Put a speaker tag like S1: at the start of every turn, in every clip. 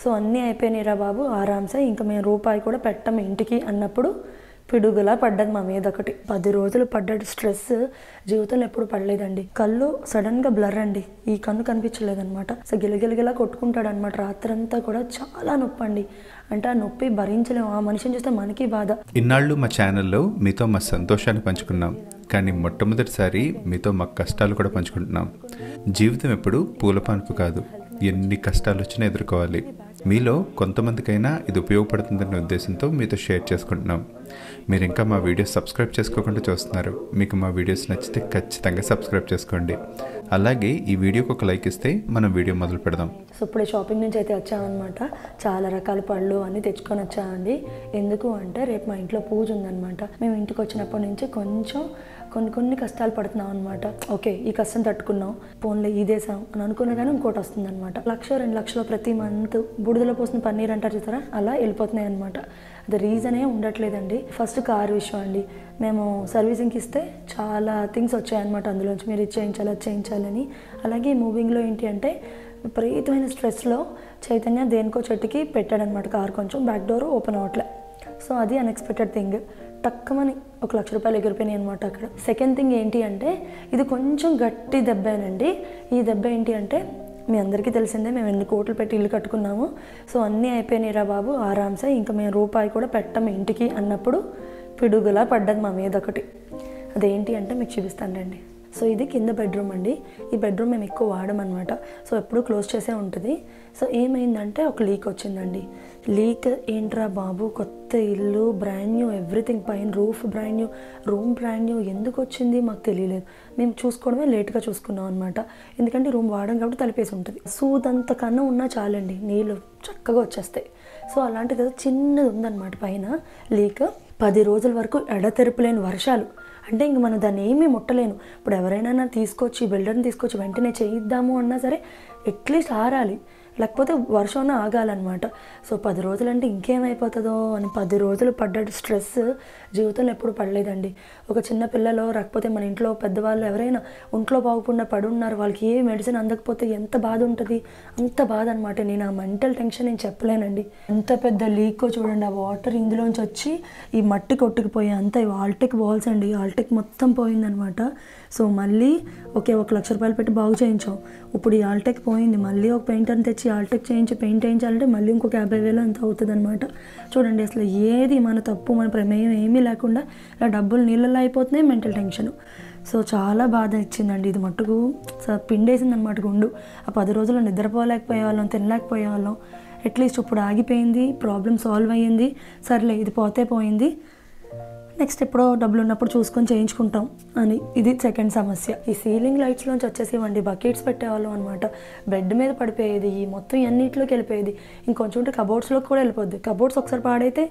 S1: So అన్నీ అయిపోయినాయిరా బాబు ఆరామ్సే, ఇంకా మేము రూపాయి కూడా పెట్టం ఇంటికి అన్నప్పుడు పిడుగులా పడ్డది మా మీద ఒకటి. 10 రోజులు పడ్డది స్ట్రెస్ జీవితంలో ఎప్పుడు పడలేదండి. కళ్ళు సడన్గా బ్లర్ అండి, ఈ కన్ను కనిపించలేదనమాట. సో గిలగిలగిలా కొట్టుకుంటాడు అనమాట. రాత్రంతా కూడా చాలా నొప్పి అండి. అంటే ఆ నొప్పి భరించలేము, ఆ మనిషిని చూస్తే మనకి బాధ.
S2: ఇన్నాళ్ళు మా ఛానల్లో మీతో మా సంతోషాన్ని పంచుకున్నాం, కానీ మొట్టమొదటిసారి మీతో మా కష్టాలు కూడా పంచుకుంటున్నాం. జీవితం ఎప్పుడు పూలపాన్పు కాదు, ఎన్ని కష్టాలు వచ్చినా ఎదుర్కోవాలి. మీలో కొంతమందికైనా ఇది ఉపయోగపడుతుందనే ఉద్దేశంతో మీతో షేర్ చేసుకుంటున్నాం. మీరు ఇంకా మా వీడియోస్ సబ్స్క్రైబ్ చేసుకోకుండా చూస్తున్నారు. మీకు మా వీడియోస్ నచ్చితే ఖచ్చితంగా సబ్స్క్రైబ్ చేసుకోండి. అలాగే ఈ వీడియోకి ఒక లైక్ ఇస్తే మనం వీడియో మొదలు పెడదాం.
S1: సో ఇప్పుడే షాపింగ్ నుంచి అయితే వచ్చామన్నమాట. చాలా రకాల పళ్ళు అన్నీ తెచ్చుకొని వచ్చామండి. ఎందుకు అంటే రేపు మా ఇంట్లో పూజ ఉందన్నమాట. మేము ఇంటికి వచ్చినప్పటి నుంచి కొంచెం కొన్ని కష్టాలు పడుతున్నాం అనమాట. ఓకే, ఈ కష్టం తట్టుకున్నాం, ఫోన్లో ఈదేశాం అని అనుకున్నా కానీ ఇంకోటి వస్తుంది అనమాట. 1-2 లక్షలు ప్రతి మంత్ బుడిదలో పోసిన పన్నీర్ అంటారు చూసారా, అలా వెళ్ళిపోతున్నాయి అనమాట. అది రీజనే ఉండట్లేదండి. ఫస్ట్ కారు విషయం అండి. మేము సర్వీసింగ్కి ఇస్తే చాలా థింగ్స్ వచ్చాయన్నమాట అందులోంచి, మీరు ఇది చేయించాలి అది చేయించాలని. అలాగే మూవింగ్లో ఏంటి అంటే విపరీతమైన స్ట్రెస్లో చైతన్య దేనికో చెట్టుకి పెట్టాడనమాట కారు, కొంచెం బ్యాక్ డోర్ ఓపెన్ అవ్వట్లే. సో అది అన్ఎక్స్పెక్టెడ్ థింగ్. టక్కుమని ₹1,00,000 ఎగిరిపోయినాయి అనమాట అక్కడ. సెకండ్ థింగ్ ఏంటి అంటే ఇది కొంచెం గట్టి దెబ్బేనండి. ఈ దెబ్బ ఏంటి అంటే మీ అందరికీ తెలిసిందే, మేము ఎన్ని కోట్లు పెట్టి ఇల్లు కట్టుకున్నాము. సో అన్నీ అయిపోయినాయిరా బాబు ఆరామ్సే, ఇంకా మేము రూపాయి కూడా పెట్టం ఇంటికి అన్నప్పుడు పిడుగులా పడ్డది మా మీద ఒకటి. అదేంటి అంటే మీకు చూపిస్తానండి. సో ఇది కింద బెడ్రూమ్ అండి. ఈ బెడ్రూమ్ మేము ఎక్కువ వాడమన్నమాట. సో ఎప్పుడూ క్లోజ్ చేసే ఉంటుంది. సో ఏమైందంటే ఒక లీక్ వచ్చిందండి. లీక్ ఏంట్రా బాబు, కొత్త ఇల్లు, బ్రాండ్ న్యూ ఎవ్రీథింగ్, పైన roof brand new, room brand new, ఎందుకు వచ్చింది మాకు తెలియలేదు. మేము చూసుకోవడమే లేట్గా చూసుకున్నాం అనమాట. ఎందుకంటే రూమ్ వాడడం కాబట్టి తలిపేసి ఉంటుంది. సూదంత కన్నా ఉన్నా చాలండి, నీళ్ళు చక్కగా వచ్చేస్తాయి. సో అలాంటిది ఏదో చిన్నది ఉందన్నమాట పైన లీక్. 10 రోజుల వరకు ఎడతెరపులేని వర్షాలు. అంటే ఇంక మనం దాన్ని ఏమీ ముట్టలేను. ఇప్పుడు ఎవరైనా తీసుకొచ్చి బిల్డర్ని తీసుకొచ్చి వెంటనే చేయిద్దాము అన్నా సరే అట్లీస్ట్ ఆరాలి, లేకపోతే వర్షం ఆగాలన్నమాట. సో 10 రోజులు అంటే ఇంకేమైపోతుందో అని 10 రోజులు పడ్డ స్ట్రెస్ జీవితంలో ఎప్పుడు పడలేదండి. ఒక చిన్న పిల్లలో రాకపోతే మన ఇంట్లో పెద్దవాళ్ళు ఎవరైనా ఒంట్లో బాగుకుండా పడున్నారు, వాళ్ళకి ఏ మెడిసిన్ అందకపోతే ఎంత బాధ ఉంటుంది, అంత బాధ అనమాట. నేను ఆ మెంటల్ టెన్షన్ నేను చెప్పలేనండి. ఎంత పెద్ద లీక్ చూడండి, ఆ వాటర్ ఇందులోంచి వచ్చి ఈ మట్టి కొట్టుకుపోయాయి. అంతా ఇవి ఆల్టెక్ వాల్స్ అండి, ఆల్టెక్ మొత్తం పోయిందనమాట. సో మళ్ళీ ₹1,00,000 పెట్టి బాగు చేయించాం. ఇప్పుడు ఈ ఆల్టెక్ పోయింది, మళ్ళీ ఒక పెయింటర్ని తెచ్చి ఆల్టెక్ చేయించి పెయింట్ వేయించాలంటే మళ్ళీ ఇంకొక 50,000 అంత అవుతుంది అనమాట. చూడండి అసలు ఏది మన తప్పు మన ప్రమేయం ఏమీ లేకుండా ఇలా డబ్బులు నీళ్ళల్లో అయిపోతున్నాయి, మెంటల్ టెన్షన్. సో చాలా బాధ ఇచ్చిందండి ఇది మట్టుకు. పిండేసింది అనమాట గుండు. ఆ 10 రోజులు నిద్రపోలేకపోయేవాళ్ళం, తినలేకపోయేవాళ్ళం. అట్లీస్ట్ ఇప్పుడు ఆగిపోయింది, ప్రాబ్లం సాల్వ్ అయ్యింది. సర్లే ఇది పోతే పోయింది, నెక్స్ట్ ఎప్పుడో డబ్బులు ఉన్నప్పుడు చూసుకొని చేయించుకుంటాం అని. ఇది సెకండ్ సమస్య. ఈ సీలింగ్ లైట్స్లోంచి వచ్చేసేవండి బకెట్స్ పెట్టేవాళ్ళం అనమాట. బెడ్ మీద పడిపోయేది, ఈ మొత్తం అన్నింటిలోకి వెళ్ళిపోయేది. ఇంకొంచెం ఉంటే కబోర్డ్స్లోకి కూడా వెళ్ళిపోద్ది. కబోర్డ్స్ ఒకసారి పాడైతే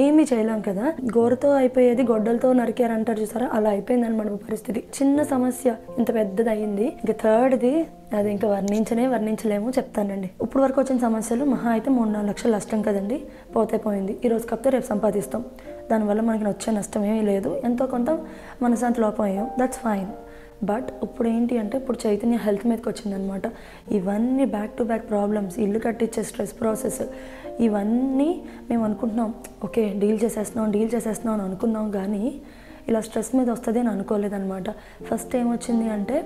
S1: ఏమీ చేయలేం కదా, గోరుతో అయిపోయేది గొడ్డలతో నరికారు అంటారు చూసారా, అలా అయిపోయింది అనమాట పరిస్థితి. చిన్న సమస్య ఇంత పెద్దది అయ్యింది. ఇంకా థర్డ్ది అది ఇంకా వర్ణించలేము, చెప్తానండి. ఇప్పుడు వరకు వచ్చిన సమస్యలు మహా అయితే 3-4 లక్షలు నష్టం కదండి, పోతే పోయింది. ఈరోజు కాకపోతే రేపు సంపాదిస్తాం, దానివల్ల మనకి వచ్చే నష్టం ఏమీ లేదు. ఎంతో కొంత మనశాంతి లోపం అయ్యాం, దట్స్ ఫైన్. బట్ ఇప్పుడు ఏంటి అంటే ఇప్పుడు చైతన్య హెల్త్ మీదకి వచ్చిందనమాట. ఇవన్నీ బ్యాక్ టు బ్యాక్ ప్రాబ్లమ్స్, ఇల్లు కట్టించే స్ట్రెస్ ప్రాసెస్, ఇవన్నీ మేము అనుకుంటున్నాం ఓకే డీల్ చేసేస్తున్నాం అని అనుకున్నాం, కానీ ఇలా స్ట్రెస్ మీద వస్తుంది అని అనుకోలేదన్నమాట. ఫస్ట్ ఏమొచ్చింది అంటే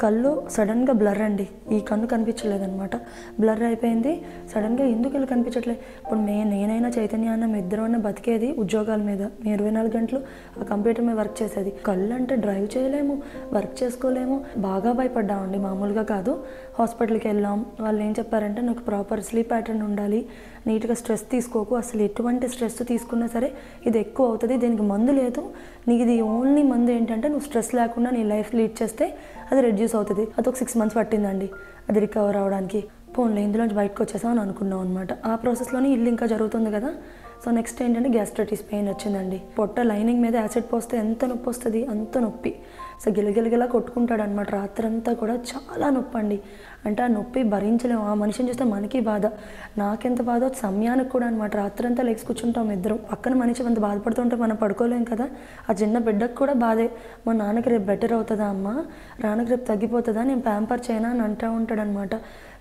S1: కళ్ళు సడన్గా బ్లర్ అండి, ఈ కన్ను కనిపించలేదన్నమాట. బ్లర్ అయిపోయింది సడన్గా. ఎందుకు ఇలా కనిపించట్లేదు? ఇప్పుడు నేనైనా చైతన్య అన్న ఇద్దరు బతికేది ఉద్యోగాల మీద, 24 గంటలు ఆ కంప్యూటర్ మీద వర్క్ చేసేది. కళ్ళు అంటే డ్రైవ్ చేయలేము, వర్క్ చేసుకోలేము, బాగా భయపడ్డామండి, మామూలుగా కాదు. హాస్పిటల్కి వెళ్ళాం, వాళ్ళు ఏం చెప్పారంటే నాకు ప్రాపర్ స్లీప్ ప్యాటర్న్ ఉండాలి, నీట్గా స్ట్రెస్ తీసుకోకు, అసలు ఎటువంటి స్ట్రెస్ తీసుకున్నా సరే ఇది ఎక్కువ అవుతుంది, దీనికి మందు లేదు, నీకు ఇది ఓన్లీ మందు ఏంటంటే నువ్వు స్ట్రెస్ లేకుండా నీ లైఫ్ లీడ్ చేస్తే అది రెడ్యూస్ అవుతుంది. అది ఒక 6 months పట్టిందండి అది రికవర్ అవ్వడానికి. ఫోన్లో ఇందులోంచి బయటకు వచ్చేసామని అనుకున్నాం అనమాట. ఆ ప్రాసెస్లోనే ఇల్లు ఇంకా జరుగుతుంది కదా. సో నెక్స్ట్ ఏంటంటే గ్యాస్ట్రైటిస్ పెయిన్ వచ్చిందండి. పొట్ట లైనింగ్ మీద యాసిడ్ పోస్తే ఎంత నొప్పి వస్తుంది, అంత నొప్పి. సో గిలగిలగిలా కొట్టుకుంటాడు అనమాట. రాత్రంతా కూడా చాలా నొప్పి అండి. అంటే ఆ నొప్పి భరించలేము, ఆ మనిషిని చూస్తే మనకి బాధ, నాకెంత బాధ సమయానికి కూడా అనమాట. రాత్రంతా లెగ్స్ కూర్చుంటాం ఇద్దరం, పక్కన మనిషి అంత బాధపడుతుంటే మనం పడుకోలేం కదా. ఆ చిన్న బిడ్డకు కూడా బాధే, మా నాన్నకి రేపు బెటర్ అవుతుందా అమ్మ, నాన్నకి రేపు తగ్గిపోతుందా, నేను ప్యాంపర్ చేయనా అని అంటూ ఉంటాడనమాట.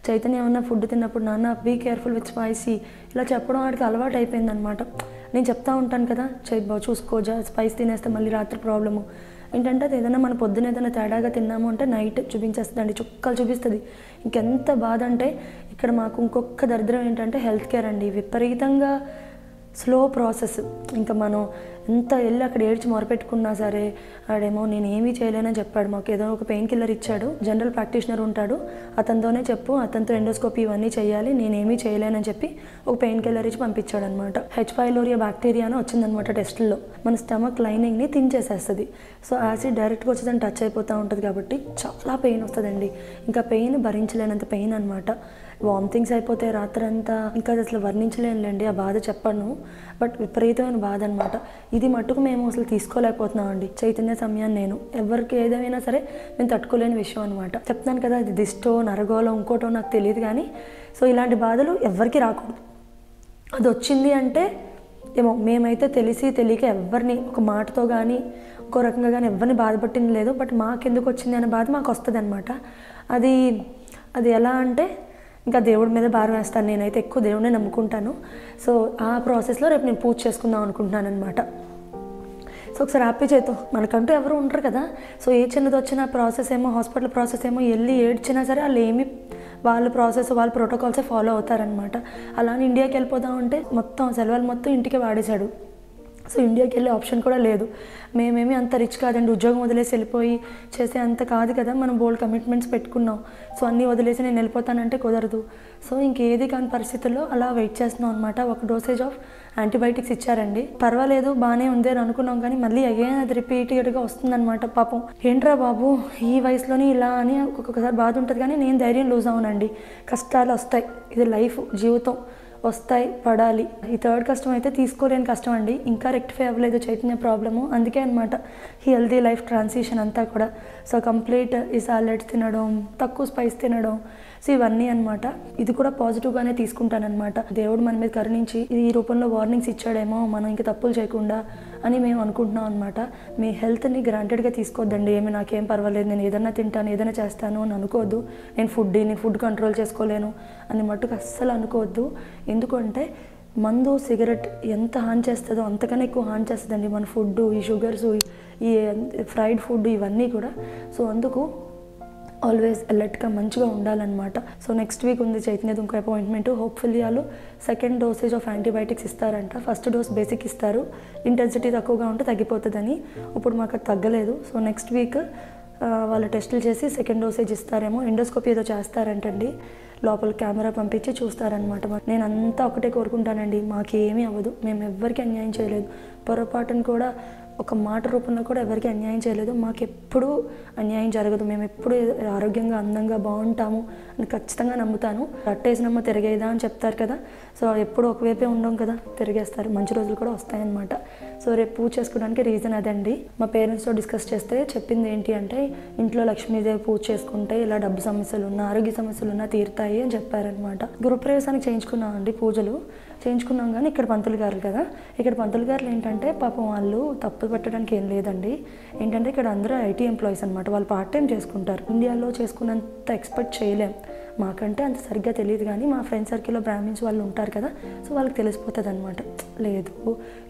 S1: చైతన్య ఏమన్నా ఫుడ్ తిన్నప్పుడు నాన్న బీ కేర్ఫుల్ విత్ స్పైసీ ఇలా చెప్పడం వాడికి అలవాటు అయిపోయింది అనమాట. నేను చెప్తా ఉంటాను కదా, బాబు చూసుకో, స్పైస్ తినేస్తే మళ్ళీ రాత్రి ప్రాబ్లము ఏంటంటే, అది ఏదైనా మన పొద్దున ఏదైనా తేడాగా తిన్నాము అంటే నైట్ చూపించేస్తుంది, చుక్కలు చూపిస్తుంది. ఇంకెంత బాధ అంటే ఇక్కడ మాకు ఇంకొక దరిద్రం ఏంటంటే హెల్త్ కేర్ అండి, విపరీతంగా స్లో ప్రాసెస్. ఇంకా మనం ఎంత వెళ్ళి అక్కడ ఏడ్చి మొరపెట్టుకున్నా సరే ఆడేమో నేను ఏమీ చేయలేనని చెప్పాడు. మాకు ఏదో ఒక పెయిన్ కిల్లర్ ఇచ్చాడు, జనరల్ ప్రాక్టీషనర్ ఉంటాడు, అతనితోనే చెప్పు, అతనితో ఎండోస్కోపీ ఇవన్నీ చేయాలి, నేనేమీ చేయలేనని చెప్పి ఒక పెయిన్ కిల్లర్ ఇచ్చి పంపించాడు అనమాట. హెచ్ పైలోరియా బ్యాక్టీరియా అని వచ్చిందనమాట టెస్టుల్లో. మన స్టమక్ లైనింగ్ని తించేసేస్తుంది. సో యాసిడ్ డైరెక్ట్గా వచ్చేదని టచ్ అయిపోతూ ఉంటుంది కాబట్టి చాలా పెయిన్ వస్తుందండి. ఇంకా పెయిన్ భరించలేనంత పెయిన్ అనమాట. వామిటింగ్స్ అయిపోతే రాత్రంతా ఇంకా అసలు వర్ణించలేనులేండి, ఆ బాధ చెప్పను. బట్ విపరీతమైన బాధ అనమాట. ఇది మట్టుకు మేము అసలు తీసుకోలేకపోతున్నామండి. చైతన్య సమయాన్ని నేను ఎవరికి ఏదేమైనా సరే మేము తట్టుకోలేని విషయం అనమాట. చెప్తాను కదా, అది దిష్టో నరగోలో ఇంకోటో నాకు తెలియదు కానీ, సో ఇలాంటి బాధలు ఎవరికి రాకూడదు. అది వచ్చింది అంటే ఏమో మేమైతే తెలియక ఎవరిని ఒక మాటతో కానీ ఇంకో రకంగా కానీ ఎవరిని బాధపట్టింది లేదు. బట్ మాకెందుకు వచ్చింది అనే బాధ మాకు వస్తుంది అనమాట. అది ఎలా అంటే ఇంకా దేవుడి మీద భారం వేస్తాను. నేనైతే ఎక్కువ దేవుడిని నమ్ముకుంటాను. సో ఆ ప్రాసెస్లో రేపు నేను పూజ చేసుకుందాం అనుకుంటున్నాను అనమాట. సో ఒకసారి హ్యాపీ చేతో, మనకంటూ ఎవరు ఉంటారు కదా. సో ఏ చిన్నది వచ్చిన ప్రాసెస్ ఏమో, హాస్పిటల్ ప్రాసెస్ ఏమో, వెళ్ళి ఏడ్చినా సరే వాళ్ళు వాళ్ళ ప్రాసెస్ వాళ్ళ ప్రోటోకాల్సే ఫాలో అవుతారనమాట. అలానే ఇండియాకి వెళ్ళిపోదామంటే మొత్తం సెలవులు మొత్తం ఇంటికి వాడేశాడు. సో ఇండియాకి వెళ్ళే ఆప్షన్ కూడా లేదు. మేమేమి అంత రిచ్ కాదండి, ఉద్యోగం వదిలేసి వెళ్ళిపోయి చేసే అంత కాదు కదా, మనం బోల్డ్ కమిట్మెంట్స్ పెట్టుకున్నాం. సో అన్నీ వదిలేసి నేను వెళ్ళిపోతానంటే కుదరదు. సో ఇంకేది కాని పరిస్థితుల్లో అలా వెయిట్ చేస్తున్నాం అనమాట. ఒక డోసేజ్ ఆఫ్ యాంటీబయాటిక్స్ ఇచ్చారండి, పర్వాలేదు బాగానే ఉంది అని అనుకున్నాం. కానీ మళ్ళీ అగైన్ అది రిపీటెడ్గా వస్తుందన్నమాట. పాపం ఏంట్రా బాబు ఈ వయసులోని ఇలా అని ఒక్కొక్కసారి బాధ ఉంటుంది. కానీ నేను ధైర్యం లూజ్ అవునండి. కష్టాలు వస్తాయి, ఇది లైఫ్, జీవితం, వస్తాయి, పడాలి. ఈ థర్డ్ కష్టం అయితే తీసుకోలేని కష్టం అండి. ఇంకా రెక్టిఫై అవ్వలేదు చైతన్య ప్రాబ్లము. అందుకే అనమాట హెల్తీ లైఫ్ ట్రాన్సిషన్ అంతా కూడా. సో కంప్లీట్ ఈ సాలెడ్స్ తినడం, తక్కువ స్పైస్ తినడం, సో ఇవన్నీ అనమాట. ఇది కూడా పాజిటివ్గానే తీసుకుంటానమాట. దేవుడు మన మీద కరుణించి ఈ రూపంలో వార్నింగ్స్ ఇచ్చాడేమో మనం ఇంకా తప్పులు చేయకుండా అని మేము అనుకుంటున్నాం అనమాట. మీ హెల్త్ని గ్రాంటెడ్గా తీసుకోవద్దండి. నాకేం పర్వాలేదు, నేను ఏదైనా తింటాను, ఏదైనా చేస్తాను అని అనుకోవద్దు. నేను ఫుడ్ కంట్రోల్ చేసుకోలేను అని మట్టుకు అస్సలు అనుకోవద్దు. ఎందుకంటే మందు, సిగరెట్ ఎంత హాని చేస్తుందో అంతకన్నా ఎక్కువ హాని చేస్తుందండి మన ఫుడ్, ఈ షుగర్స్, ఈ ఫ్రైడ్ ఫుడ్, ఇవన్నీ కూడా. సో అందుకు ఆల్వేస్ అలర్ట్గా మంచిగా ఉండాలన్నమాట. సో నెక్స్ట్ వీక్ ఉంది చైతన్యది ఇంకో అపాయింట్మెంట్. హోప్ఫుల్లీ వాళ్ళు సెకండ్ డోసేజ్ ఆఫ్ యాంటీబయాటిక్స్ ఇస్తారంట. ఫస్ట్ డోస్ బేసిక్ ఇస్తారు, ఇంటెన్సిటీ తక్కువగా ఉంటే తగ్గిపోతుందని. ఇప్పుడు మాకు అది తగ్గలేదు. సో నెక్స్ట్ వీక్ వాళ్ళు టెస్టులు చేసి సెకండ్ డోసేజ్ ఇస్తారేమో. ఎండోస్కోపీ ఏదో చేస్తారంటండి, లోపల కెమెరా పంపించి చూస్తారనమాట. నేను అంతా ఒకటే కోరుకుంటానండి, మాకేమీ అవ్వదు, మేము ఎవ్వరికి అన్యాయం చేయలేదు, పొరపాటును కూడా ఒక మాట రూపంలో కూడా ఎవరికి అన్యాయం చేయలేదు. మాకు ఎప్పుడూ అన్యాయం జరగదు, మేము ఎప్పుడు ఆరోగ్యంగా అందంగా బాగుంటాము అని ఖచ్చితంగా నమ్ముతాను. అట్టేసినమ్మ తిరిగేదా అని చెప్తారు కదా. సో ఎప్పుడు ఒకవైపే ఉండం కదా, తిరిగేస్తారు. మంచి రోజులు కూడా వస్తాయన్నమాట. సో రేపు పూజ చేసుకోవడానికి రీజన్ అదండి. మా పేరెంట్స్తో డిస్కస్ చేస్తే చెప్పింది ఏంటి అంటే, ఇంట్లో లక్ష్మీదేవి పూజ చేసుకుంటే ఇలా డబ్బు సమస్యలు ఉన్నా, ఆరోగ్య సమస్యలు ఉన్నా తీరుతాయి అని చెప్పారనమాట. గృహప్రవేశానికి చేయించుకున్నామండి పూజలు, చేయించుకున్నాం. కానీ ఇక్కడ పంతులు గారు కదా, ఇక్కడ పంతులు గారులు ఏంటంటే పాపం వాళ్ళు తప్పులు పెట్టడానికి ఏం లేదండి. ఏంటంటే ఇక్కడ అందరూ ఐటీ ఎంప్లాయీస్ అనమాట, వాళ్ళు పార్ట్ టైం చేసుకుంటారు. ఇండియాలో చేసుకున్నంత ఎక్స్పెక్ట్ చేయలేం. మాకంటే అంత సరిగ్గా తెలియదు కానీ మా ఫ్రెండ్ సర్కిల్లో బ్రాహ్మిన్స్ వాళ్ళు ఉంటారు కదా, సో వాళ్ళకి తెలిసిపోతుంది అనమాట, లేదు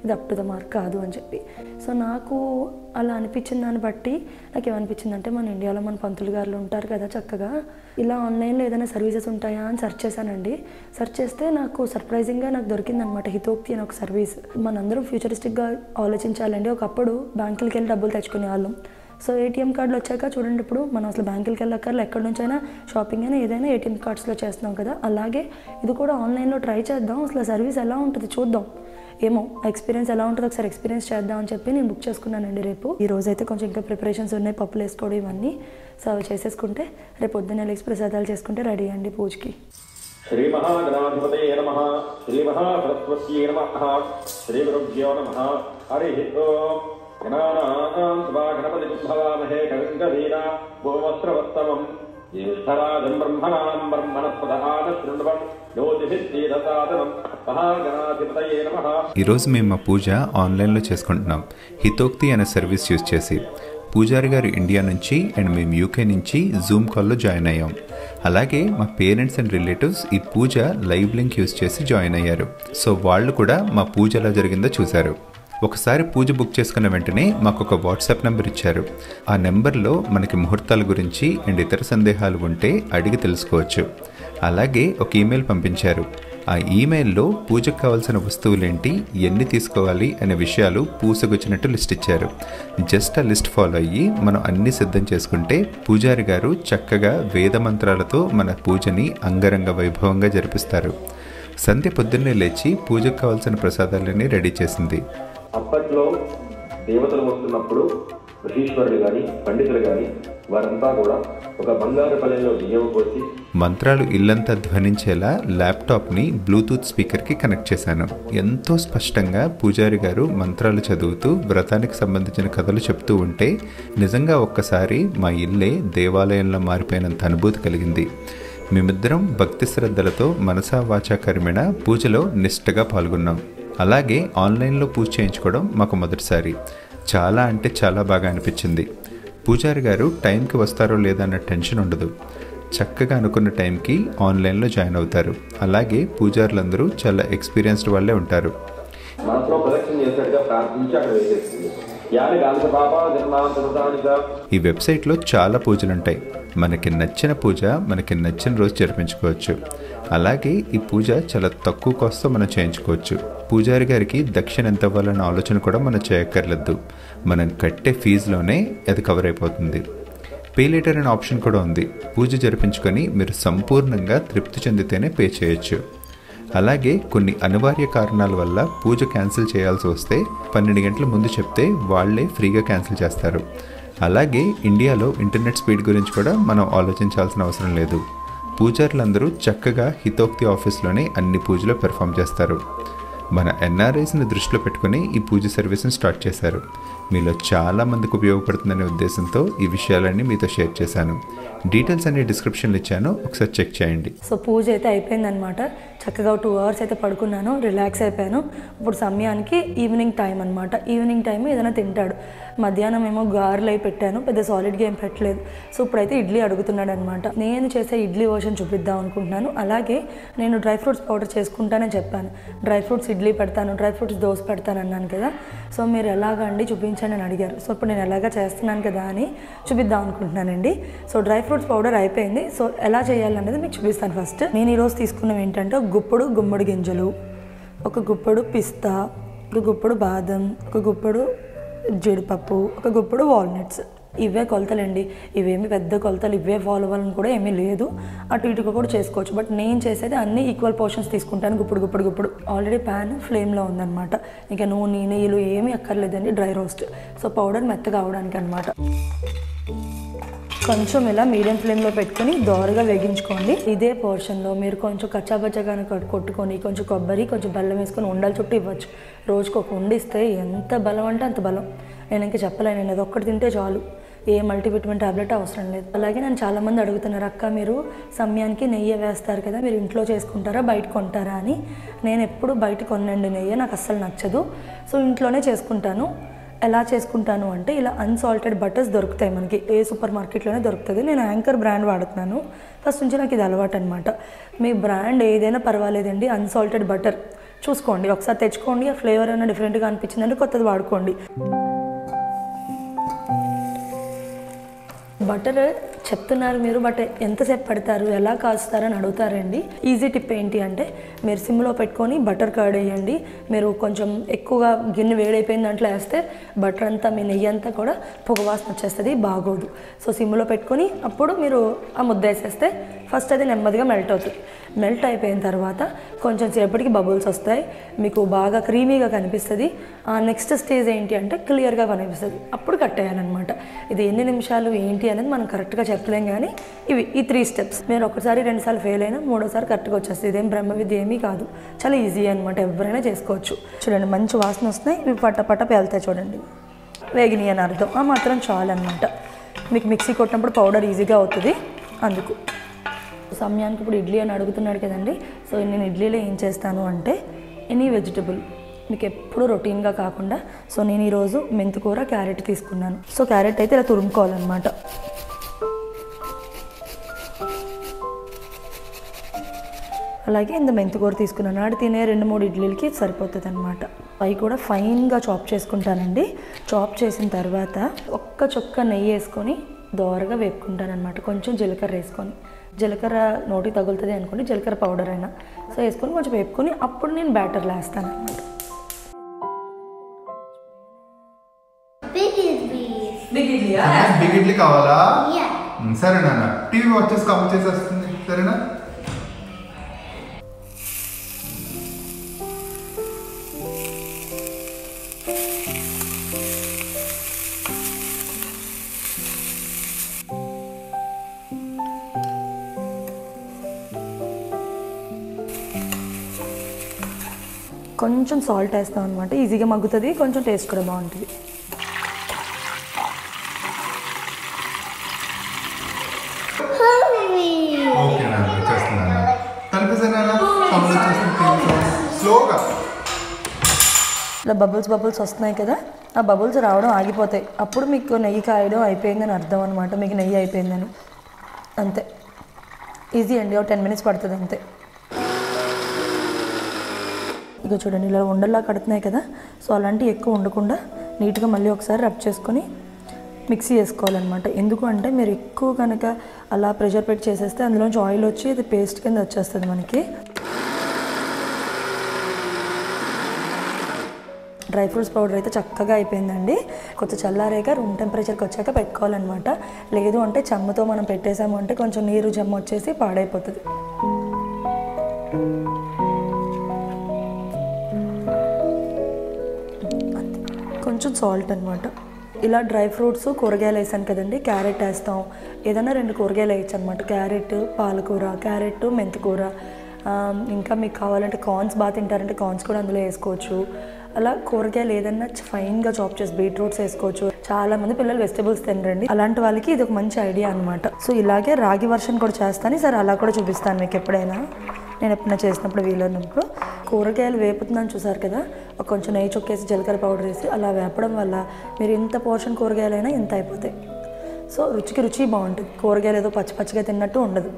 S1: ఇది అప్ టు ద మార్క్ కాదు అని చెప్పి. సో నాకు అలా అనిపించిన దాన్ని బట్టి నాకు ఏమనిపించింది అంటే, మన ఇండియాలో మన పంతులు గారులు ఉంటారు కదా చక్కగా, ఇలా ఆన్లైన్లో ఏదైనా సర్వీసెస్ ఉంటాయా అని సెర్చ్ చేశానండి. సెర్చ్ చేస్తే నాకు సర్ప్రైజింగ్గా నాకు దొరికిందనమాట హితోక్తి అని ఒక సర్వీస్. మనందరం ఫ్యూచరిస్టిక్గా ఆలోచించాలండి. ఒకప్పుడు బ్యాంకులకి వెళ్ళి డబ్బులు తెచ్చుకునే వాళ్ళం. సో ఏటీఎం కార్డులు వచ్చాక చూడండి, ఇప్పుడు మనం అసలు బ్యాంకులకి వెళ్ళక్కర్లే, ఎక్కడి నుంచైనా షాపింగ్ అయినా ఏదైనా ఏటీఎం కార్డ్స్లో చేస్తున్నాం కదా. అలాగే ఇది కూడా ఆన్లైన్లో ట్రై చేద్దాం, అసలు సర్వీస్ ఎలా ఉంటుంది చూద్దాం, ఏమో ఎక్స్పీరియన్స్ ఎలా ఉంటుందో ఒకసారి ఎక్స్పీరియన్స్ చేద్దాం అని చెప్పి నేను బుక్ చేసుకున్నానండి. రేపు ఈ రోజు అయితే కొంచెం ఇంకా ప్రిపరేషన్స్ ఉన్నాయి, పప్పులు వేసుకోవడం ఇవన్నీ. సో అవి చేసేసుకుంటే రేపు పొద్దున్న లెగ్స్ ప్రసాదాలు చేసుకుంటే రెడీ అండి పూజకి.
S3: శ్రీ మహాగణాధిపతయే నమః, శ్రీ మహాసరస్వత్యై నమః, శ్రీ గురుభ్యో నమః. హరి ఓం. గణానాం త్వా గణపతిం భవామహే కవిం కవీనా భూమస్రవత్తమం జ్యేష్ఠరాజం బ్రహ్మణాం బ్రహ్మణస్పదః శృణ్వన్ జ్యోతిభిర్దీదసాదనం మహాగణాధిపతయే నమః.
S2: ఈరోజు మేము మా పూజ ఆన్లైన్లో చేసుకుంటున్నాం, హితోక్తి అనే సర్వీస్ యూజ్ చేసి. పూజారి గారు ఇండియా నుంచి అండ్ మేము యూకే నుంచి జూమ్ కాల్లో జాయిన్ అయ్యాం. అలాగే మా పేరెంట్స్ అండ్ రిలేటివ్స్ ఈ పూజ లైవ్ లింక్ యూజ్ చేసి జాయిన్ అయ్యారు. సో వాళ్ళు కూడా మా పూజ ఎలా జరిగిందో చూశారు. ఒకసారి పూజ బుక్ చేసుకున్న వెంటనే మాకు ఒక వాట్సాప్ నెంబర్ ఇచ్చారు. ఆ నెంబర్లో మనకి ముహూర్తాల గురించి అండ్ ఇతర సందేహాలు ఉంటే అడిగి తెలుసుకోవచ్చు. అలాగే ఒక ఈమెయిల్ పంపించారు. ఆ ఈమెయిల్లో పూజకు కావాల్సిన వస్తువులేంటి, ఎన్ని తీసుకోవాలి అనే విషయాలు పూసగుచ్చినట్టు లిస్ట్ ఇచ్చారు. జస్ట్ ఆ లిస్ట్ ఫాలో అయ్యి మనం అన్నీ సిద్ధం చేసుకుంటే పూజారి గారు చక్కగా వేద మంత్రాలతో మన పూజని అంగరంగ వైభవంగా జరిపిస్తారు. సంధ్య పొద్దున్నే లేచి పూజకు కావాల్సిన ప్రసాదాలన్నీ రెడీ చేసింది.
S3: అప్పట్లో దేవతలు వస్తున్నప్పుడు ఋషీశ్వరులు కానీ పండితులు కానీ వారంతా కూడా ఒక బంగారు పల్లెల్లో బియ్యం పోసి
S2: మంత్రాలు ఇల్లంతా ధ్వనించేలా ల్యాప్టాప్ని బ్లూటూత్ స్పీకర్కి కనెక్ట్ చేశాను. ఎంతో స్పష్టంగా పూజారి గారు మంత్రాలు చదువుతూ వ్రతానికి సంబంధించిన కథలు చెప్తూ ఉంటే నిజంగా ఒక్కసారి మా ఇల్లే దేవాలయంలో మారిపోయినంత అనుభూతి కలిగింది. మేమిద్దరం భక్తి శ్రద్ధలతో మనసా వాచా కర్మేణ పూజలో నిష్ఠగా పాల్గొన్నాం. అలాగే ఆన్లైన్లో పూజ చేయించుకోవడం మాకు మొదటిసారి. చాలా అంటే చాలా బాగా అనిపించింది. పూజారి గారు టైంకి వస్తారో లేదా అన్న టెన్షన్ ఉండదు. చక్కగా అనుకున్న టైంకి ఆన్లైన్లో జాయిన్ అవుతారు. అలాగే పూజారులందరూ చాలా ఎక్స్పీరియన్స్డ్ వాళ్ళే ఉంటారు. ఈ వెబ్సైట్లో చాలా పూజలుంటాయి. మనకి నచ్చిన పూజ మనకి నచ్చిన రోజు జరిపించుకోవచ్చు. అలాగే ఈ పూజ చాలా తక్కువ కాస్ట్తో మనం చేయించుకోవచ్చు. పూజారి గారికి దక్షిణ ఎంత అవ్వాలన్న ఆలోచన కూడా మనం చేయక్కర్లేదు. మనం కట్టే ఫీజులోనే అది కవర్ అయిపోతుంది. పే లేటర్ అనే ఆప్షన్ కూడా ఉంది. పూజ జరిపించుకొని మీరు సంపూర్ణంగా తృప్తి చెందితేనే పే చేయొచ్చు. అలాగే కొన్ని అనివార్య కారణాల వల్ల పూజ క్యాన్సిల్ చేయాల్సి వస్తే 12 గంటల ముందు చెప్తే వాళ్ళే ఫ్రీగా క్యాన్సిల్ చేస్తారు. అలాగే ఇండియాలో ఇంటర్నెట్ స్పీడ్ గురించి కూడా మనం ఆలోచించాల్సిన అవసరం లేదు. పూజారులందరూ చక్కగా హితోక్తి ఆఫీస్లోనే అన్ని పూజలు పెర్ఫామ్ చేస్తారు. మన ఎన్ఆర్ఐస్ని దృష్టిలో పెట్టుకుని ఈ పూజ సర్వీస్ని స్టార్ట్ చేశారు. మీలో చాలా మందికి ఉపయోగపడుతుందనే ఉద్దేశంతో ఈ విషయాలన్నీ మీతో షేర్ చేశాను. డీటెయిల్స్ అన్ని డిస్క్రిప్షన్లో ఇచ్చాను, ఒకసారి చెక్ చేయండి.
S1: సో పూజ అయితే అయిపోయిందనమాట. చక్కగా 2 hours అయితే పడుకున్నాను, రిలాక్స్ అయిపోయాను. ఇప్పుడు సమయానికి ఈవినింగ్ టైం అనమాట. ఈవినింగ్ టైం ఏదైనా తింటాడు. మధ్యాహ్నం ఏమో గారెలు అయి పెట్టాను, పెద్ద సాలిడ్గా ఏం పెట్టలేదు. సో ఇప్పుడైతే ఇడ్లీ అడుగుతున్నాడు అనమాట. నేను చేసే ఇడ్లీ వర్షన్ చూపిద్దాం అనుకుంటున్నాను. అలాగే నేను డ్రై ఫ్రూట్స్ పౌడర్ చేసుకుంటానని చెప్పాను. డ్రై ఫ్రూట్స్ ఇడ్లీ పెడతాను, డ్రై ఫ్రూట్స్ దోశ పెడతాను అన్నాను కదా. సో మీరు ఎలాగండి చూపించండి అని అడిగారు. సో ఇప్పుడు నేను ఎలాగ చేస్తున్నాను కదా అని చూపిద్దాం అనుకుంటున్నానండి. సో డ్రై ఫ్రూట్స్ పౌడర్ అయిపోయింది. సో ఎలా చేయాలనేది మీకు చూపిస్తాను. ఫస్ట్ నేను ఈరోజు తీసుకున్నవి ఏంటంటే ఒక గుప్పుడు గుమ్మడి గింజలు, ఒక గుప్పుడు పిస్తా, ఒక గుప్పుడు బాదం, ఒక గుప్పుడు జీడిపప్పు, ఒక గుప్పుడు వాల్నట్స్. ఇవే కొలతలండి. ఇవేమి పెద్ద కొలతలు ఇవే ఫాలో అవ్వాలని కూడా ఏమీ లేదు. అటు ఇటుగా కూడా చేసుకోవచ్చు. బట్ నేను చేసేది అన్ని ఈక్వల్ పోర్షన్స్ తీసుకుంటాను. గుప్పుడు ఆల్రెడీ ప్యాన్ ఫ్లేమ్లో ఉందన్నమాట. ఇంకా నూనె నెయ్యిలు ఏమీ అక్కర్లేదండి. Dry roast. సో పౌడర్ మెత్తగా అవడానికి అనమాట. కొంచెం ఇలా మీడియం ఫ్లేమ్లో పెట్టుకొని దోరగా వేగించుకోండి. ఇదే పోర్షన్లో మీరు కొంచెం కచ్చాబచ్చాగానే కొట్టుకొని కొంచెం కొబ్బరి కొంచెం బెల్లం వేసుకొని ఉండలు చుట్టూ ఇవ్వచ్చు. రోజుకు ఒక ఉండిస్తే ఎంత బలం అంటే అంత బలం. నేను ఇంకా చెప్పలేను. అది ఒక్కటి తింటే చాలు, ఏ మల్టీవిటమిన్ టాబ్లెట్ అవసరం లేదు. అలాగే నేను చాలామంది అడుగుతున్నారు, అక్క మీరు సమయానికి నెయ్యి వేస్తారు కదా, మీరు ఇంట్లో చేసుకుంటారా బయట కొంటారా అని. నేను ఎప్పుడు బయట కొనండి నెయ్యి, నాకు అస్సలు నచ్చదు. సో ఇంట్లోనే చేసుకుంటాను. ఎలా చేసుకుంటాను అంటే ఇలా అన్సాల్టెడ్ బటర్స్ దొరుకుతాయి మనకి, ఏ సూపర్ మార్కెట్లోనే దొరుకుతుంది. నేను యాంకర్ బ్రాండ్ వాడుతున్నాను. ఫస్ట్ నుంచి నాకు ఇది అలవాటు అనమాట. మీ బ్రాండ్ ఏదైనా పర్వాలేదండి, అన్సాల్టెడ్ బటర్ చూసుకోండి, ఒకసారి తెచ్చుకోండి. ఆ ఫ్లేవర్ ఏమైనా డిఫరెంట్గా అనిపించిందంటే కొత్తది వాడుకోండి. బటర్ చెప్తున్నారు మీరు, బట్ ఎంతసేపు పెడతారు, ఎలా కాస్తారు అని అడుగుతారండి. ఈజీ టిప్ ఏంటి అంటే మీరు సిమ్లో పెట్టుకొని బటర్ కర్డ్ వేయండి. మీరు కొంచెం ఎక్కువగా గిన్నె వేడైపోయిన దాంట్లో వేస్తే బటర్ అంతా మీ నెయ్యి అంతా కూడా పొగవాసన వచ్చేస్తుంది, బాగోదు. సో సిమ్లో పెట్టుకొని అప్పుడు మీరు ఆ ముద్ద వేసేస్తే ఫస్ట్ అది నెమ్మదిగా మెల్ట్ అవుతుంది. మెల్ట్ అయిపోయిన తర్వాత కొంచెం సేపటికి బబుల్స్ వస్తాయి, మీకు బాగా క్రీమీగా కనిపిస్తుంది. నెక్స్ట్ స్టేజ్ ఏంటి అంటే క్లియర్గా కనిపిస్తుంది, అప్పుడు కట్టేయాలన్నమాట. ఇది ఎన్ని నిమిషాలు ఏంటి అనేది మనం కరెక్ట్గా చెప్పలేం, కానీ ఈ 3 స్టెప్స్ మీరు ఒకసారి 2 సార్లు ఫెయిల్ అయినా 3వ సారి కరెక్ట్గా వచ్చేస్తుంది. ఇదేం బ్రహ్మ విద్య ఏమీ కాదు, చాలా ఈజీ అనమాట, ఎవరైనా చేసుకోవచ్చు. చూడండి మంచి వాసన వస్తున్నాయి, ఇవి పట్ట పేలుతాయి. చూడండి వేగినాయి అని అర్థం. ఆ మాత్రం చాలు అనమాట. మీకు మిక్సీ కొట్టినప్పుడు పౌడర్ ఈజీగా అవుతుంది. అందుకు సమయానికి ఇప్పుడు ఇడ్లీ అని అడుగుతున్నాడు కదండి. సో నేను ఇడ్లీలో ఏం చేస్తాను అంటే ఎనీ వెజిటబుల్ మీకు ఎప్పుడు రొటీన్గా కాకుండా. సో నేను ఈరోజు మెంతికూర క్యారెట్ తీసుకున్నాను. సో క్యారెట్ అయితే ఇలా తురుముకోవాలన్నమాట. అలాగే ఇంత మెంతికూర తీసుకున్నాను. నాడు తినే 2-3 ఇడ్లీలకి సరిపోతుంది అనమాట. అవి కూడా ఫైన్గా చాప్ చేసుకుంటానండి. చాప్ చేసిన తర్వాత ఒక్క చుక్క నెయ్యి వేసుకొని దోరగా వేపుకుంటాను అనమాట. కొంచెం జీలకర్ర వేసుకొని, జీలకర్ర నోటికి తగులుతుంది అనుకోండి, జీలకర్ర పౌడర్ అయినా సో వేసుకొని కొంచెం వేపుకొని అప్పుడు నేను బ్యాటర్లో వేస్తాను అనమాట.
S4: బిగ్ ఇడ్లీ కావాలా? సరే నాన్న, టీవీ వచ్చేసి కవర్ చేసేస్తుంది. సరేనా?
S1: కొంచెం సాల్ట్ వేస్తాం అనమాట. ఈజీగా మగ్గుతుంది, కొంచెం టేస్ట్ కూడా బాగుంటుంది.
S4: ఓకే నాన్న, చేస్తున్నాను. కనిపిస్తున్నానా? స్లోగా
S1: ఇలా బబుల్స్ వస్తున్నాయి కదా, ఆ బబుల్స్ రావడం ఆగిపోతాయి. అప్పుడు మీకు నెయ్యి కాయడం అయిపోయిందని అర్థం అనమాట. మీకు నెయ్యి అయిపోయిందని. అంతే, ఈజీ అండి. ఒక 10 minutes పడుతుంది అంతే. ఇక చూడండి, ఇలా ఉండల్లా కడుతున్నాయి కదా. సో అలాంటివి ఎక్కువ ఉండకుండా నీట్గా మళ్ళీ ఒకసారి రబ్ చేసుకొని మిక్సీ చేసుకోవాలన్నమాట. ఎందుకు అంటే మీరు ఎక్కువ కనుక అలా ప్రెషర్ పెట్టి చేసేస్తే అందులోంచి ఆయిల్ వచ్చి ఇది పేస్ట్ కింద వచ్చేస్తుంది మనకి. డ్రై ఫ్రూట్స్ పౌడర్ అయితే చక్కగా అయిపోయిందండి. కొంచెం చల్లారేగా రూమ్ టెంపరేచర్కి వచ్చాక పెట్టుకోవాలన్నమాట. లేదు అంటే చెమ్మతో మనం పెట్టేసాము అంటే కొంచెం నీరు జమ్మ వచ్చేసి పాడైపోతుంది. కొంచెం సాల్ట్ అనమాట. ఇలా డ్రై ఫ్రూట్స్ కూరగాయలు వేసాను కదండి, క్యారెట్ వేస్తాం. ఏదైనా 2 కూరగాయలు వేయచ్చు అనమాట. క్యారెట్ పాలకూర, క్యారెట్ మెంతికూర. ఇంకా మీకు కావాలంటే కార్న్స్ బాగా తింటారంటే కార్న్స్ కూడా అందులో వేసుకోవచ్చు. అలా కూరగాయలు ఏదన్నా ఫైన్గా చాప్ చేసి బీట్రూట్స్ వేసుకోవచ్చు. చాలామంది పిల్లలు వెజిటబుల్స్ తినరండి, అలాంటి వాళ్ళకి ఇది ఒక మంచి ఐడియా అనమాట. సో ఇలాగే రాగి వర్షన్ కూడా చేస్తాను. సరే అలా కూడా చూపిస్తాను మీకు ఎప్పుడైనా, నేను ఎప్పుడైనా చేసినప్పుడు వీలున్నప్పుడు. కూరగాయలు వేపుతున్నాను చూసారు కదా, కొంచెం నెయ్యి చొక్కేసి జీలకర్ర పౌడర్ వేసి అలా వేపడం వల్ల మీరు ఎంత పోర్షన్ కూరగాయలైనా ఎంత అయిపోతాయి. సో రుచి బాగుంటుంది. కూరగాయలు ఏదో పచ్చిగా తిన్నట్టు ఉండదు,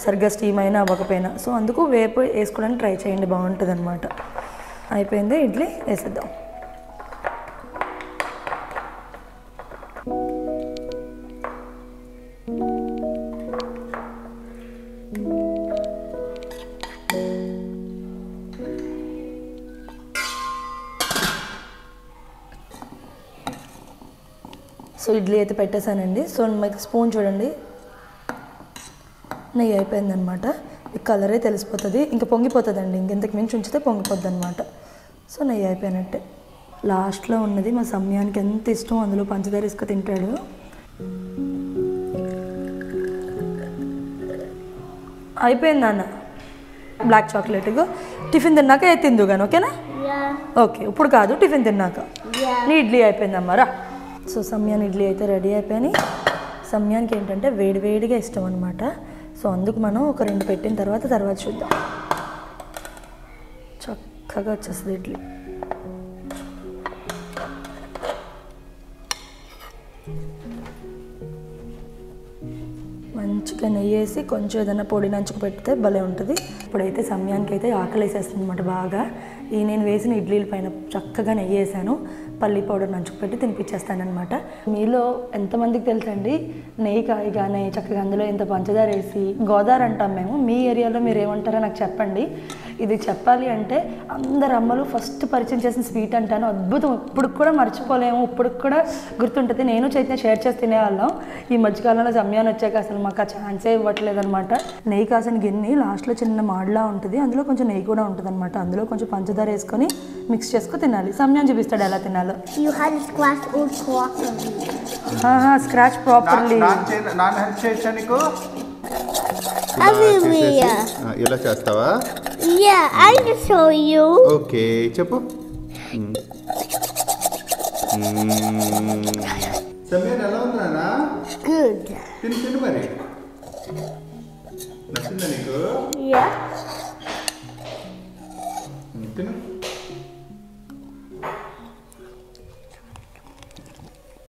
S1: సరిగ్గా స్టీమ్ అయినా అవ్వకపోయినా. సో అందుకు వేపు వేసుకోవడానికి ట్రై చేయండి, బాగుంటుంది అనమాట. అయిపోయింది, ఇడ్లీ వేసేద్దాం. సో ఇడ్లీ అయితే పెట్టేశానండి. సో మీకు స్పూన్ చూడండి, నెయ్యి అయిపోయిందనమాట. ఈ కలరే తెలిసిపోతుంది, ఇంకా పొంగిపోతుందండి. ఇంకెంతకు మించి ఉంచితే పొంగిపోద్ది అనమాట. సో నెయ్యి అయిపోయినట్టే. లాస్ట్లో ఉన్నది మా సమయానికి ఎంత ఇష్టం, అందులో పంచదార ఇసుక తింటాడు. అయిపోయింది అన్న. బ్లాక్ చాక్లెట్ టిఫిన్ తిన్నాక తిందు కానీ, ఓకేనా? ఓకే, ఇప్పుడు కాదు, టిఫిన్ తిన్నాక. నీ ఇడ్లీ అయిపోయిందమ్మారా. సో సమయాన్ ఇడ్లీ అయితే రెడీ అయిపోయినాయి. సమయానికి ఏంటంటే వేడివేడిగా ఇష్టం అనమాట. సో అందుకు మనం ఒక 2 పెట్టిన తర్వాత చూద్దాం. చక్కగా వచ్చేస్తుంది ఇడ్లీ. మంచిగా నెయ్యి వేసి కొంచెం ఏదైనా పొడి నంచుకు పెడితే భలే ఉంటుంది. ఇప్పుడైతే సమయానికి అయితే ఆకలి వేసేస్తుంది అనమాట బాగా. ఈ నేను వేసిన ఇడ్లీల పైన చక్కగా నెయ్యి వేసాను, పల్లి పౌడర్ నంచుకు పెట్టి తినిపించేస్తానమాట. మీలో ఎంతమందికి తెలుసండి నెయ్యి కాయగానే చక్కగా అందులో ఇంత పంచదార వేసి గోదావరి అంటాం మేము. మీ ఏరియాలో మీరు ఏమంటారో నాకు చెప్పండి. ఇది చెప్పాలి అంటే అందరు అమ్మలు ఫస్ట్ పరిచయం చేసిన స్వీట్ అంటాను, అద్భుతం. ఇప్పుడు కూడా మర్చిపోలేము, ఇప్పుడు కూడా గుర్తుంటుంది. నేను చైతన్య షేర్ చేసి తినేవాళ్ళం. ఈ మధ్యకాలంలో సమయాన్ని వచ్చాక అసలు మాకు ఆ ఛాన్సే ఇవ్వట్లేదు అనమాట. నెయ్యి కాసిన గిన్నె లాస్ట్లో చిన్న మాడలా ఉంటుంది, అందులో కొంచెం నెయ్యి కూడా ఉంటుంది అనమాట. అందులో కొంచెం పంచదార వేసుకొని మిక్స్ చేసుకుని తినాలి. సమయం చూపిస్తాడు ఎలా తినాలో. Scratch properly.
S4: ఇలా చేస్తావా? ఓకే, చెప్పు. సమయం ఎలా ఉందా? తిను మరి. నచ్చిందా నీకు?